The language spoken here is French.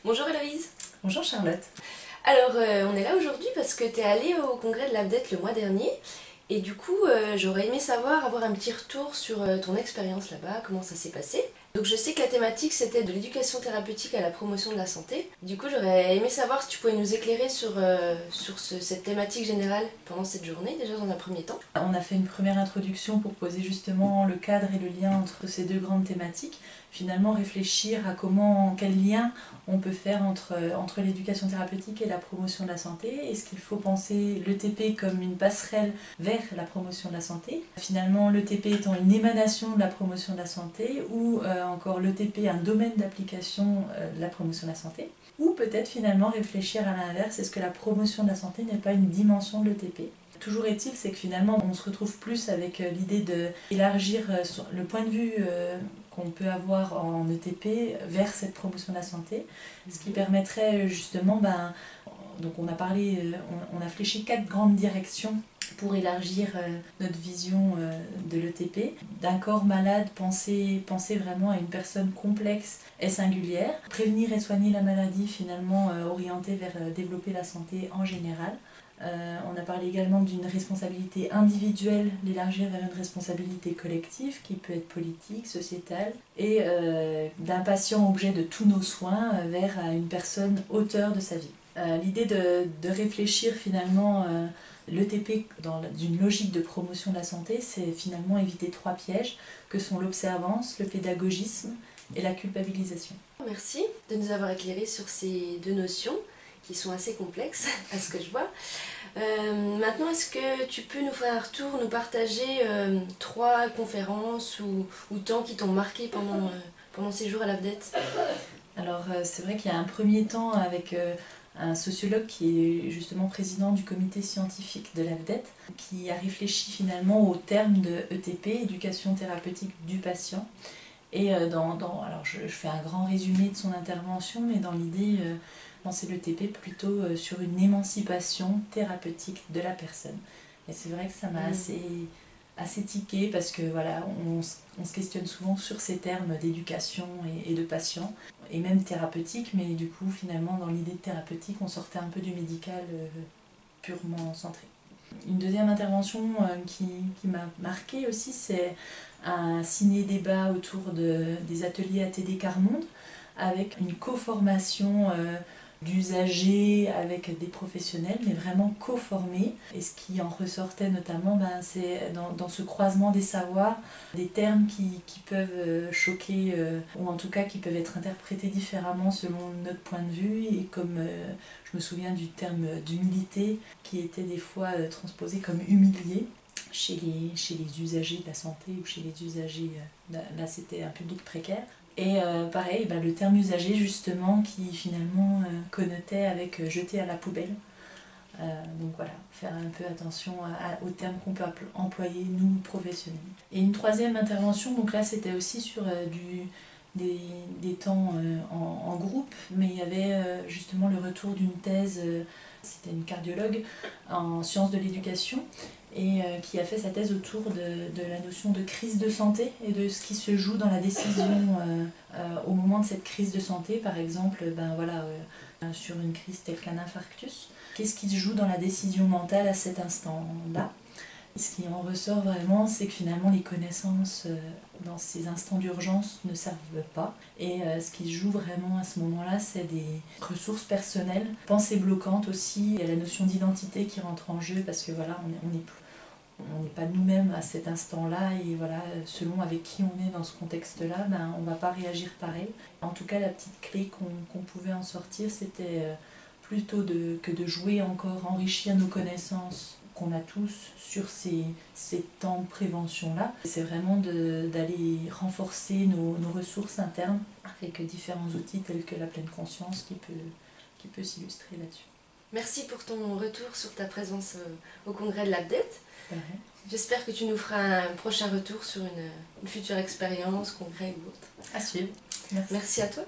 Bonjour Héloïse. Bonjour Charlotte. Alors on est là aujourd'hui parce que tu es allée au congrès de l'AFDET le mois dernier et du coup j'aurais aimé avoir un petit retour sur ton expérience là-bas, comment ça s'est passé. Donc je sais que la thématique c'était de l'éducation thérapeutique à la promotion de la santé. Du coup j'aurais aimé savoir si tu pouvais nous éclairer sur cette thématique générale pendant cette journée, déjà dans un premier temps. On a fait une première introduction pour poser justement le cadre et le lien entre ces deux grandes thématiques. Finalement réfléchir à quel lien on peut faire entre l'éducation thérapeutique et la promotion de la santé. Est-ce qu'il faut penser l'ETP comme une passerelle vers la promotion de la santé? Finalement l'ETP étant une émanation de la promotion de la santé ou encore l'ETP un domaine d'application de la promotion de la santé? Ou peut-être finalement réfléchir à l'inverse, est-ce que la promotion de la santé n'est pas une dimension de l'ETP? Toujours est-il, c'est que finalement on se retrouve plus avec l'idée d'élargir le point de vue qu'on peut avoir en ETP vers cette promotion de la santé, ce qui permettrait justement, donc on a fléché 4 grandes directions pour élargir notre vision de l'ETP. D'un corps malade, penser vraiment à une personne complexe et singulière. Prévenir et soigner la maladie, finalement orienté vers développer la santé en général. On a parlé également d'une responsabilité individuelle, l'élargir vers une responsabilité collective qui peut être politique, sociétale, et d'un patient objet de tous nos soins vers une personne auteur de sa vie. L'idée de réfléchir finalement l'ETP dans une logique de promotion de la santé, c'est finalement éviter 3 pièges que sont l'observance, le pédagogisme et la culpabilisation. Merci de nous avoir éclairé sur ces deux notions qui sont assez complexes à ce que je vois. Maintenant, est-ce que tu peux nous faire un retour, nous partager 3 conférences ou temps qui t'ont marqué pendant ces jours à l'AFDET? Alors c'est vrai qu'il y a un premier temps avec un sociologue qui est justement président du comité scientifique de l'AFDET, qui a réfléchi finalement au terme de ETP, éducation thérapeutique du patient. Et alors je fais un grand résumé de son intervention, mais dans l'idée, penser l'ETP plutôt sur une émancipation thérapeutique de la personne. Et c'est vrai que ça m'a assez tiqué parce que voilà, on se questionne souvent sur ces termes d'éducation et de patient, et même thérapeutique, mais du coup finalement dans l'idée de thérapeutique, on sortait un peu du médical purement centré. Une deuxième intervention qui m'a marquée aussi, c'est un ciné-débat autour des ateliers ATD Carmonde, avec une co-formation d'usagers avec des professionnels, mais vraiment co-formés. Et ce qui en ressortait notamment, c'est dans ce croisement des savoirs, des termes qui peuvent choquer, ou en tout cas qui peuvent être interprétés différemment selon notre point de vue, et comme je me souviens du terme d'humilité, qui était des fois transposé comme humilié chez les usagers de la santé ou chez les usagers, là c'était un public précaire. Et pareil, le terme usager justement qui finalement connotait avec jeter à la poubelle. Donc voilà, faire un peu attention aux termes qu'on peut employer nous professionnels. Et une troisième intervention, donc là c'était aussi sur des temps en groupe, mais il y avait justement le retour d'une thèse, c'était une cardiologue en sciences de l'éducation, et qui a fait sa thèse autour de la notion de crise de santé et de ce qui se joue dans la décision au moment de cette crise de santé, par exemple sur une crise telle qu'un infarctus. Qu'est-ce qui se joue dans la décision mentale à cet instant-là? Ce qui en ressort vraiment, c'est que finalement les connaissances dans ces instants d'urgence ne servent pas. Et ce qui se joue vraiment à ce moment-là, c'est des ressources personnelles, pensées bloquantes aussi. Il y a la notion d'identité qui rentre en jeu parce que voilà, on n'est pas nous-mêmes à cet instant-là, et voilà, selon avec qui on est dans ce contexte-là, on ne va pas réagir pareil. En tout cas, la petite clé qu'on pouvait en sortir, c'était plutôt que de jouer encore, enrichir nos connaissances qu'on a tous sur ces temps de prévention-là. C'est vraiment d'aller renforcer nos ressources internes avec différents outils tels que la pleine conscience qui peut s'illustrer là-dessus. Merci pour ton retour sur ta présence au congrès de l'AFDET. J'espère que tu nous feras un prochain retour sur une future expérience, congrès ou autre. À suivre. Merci à toi.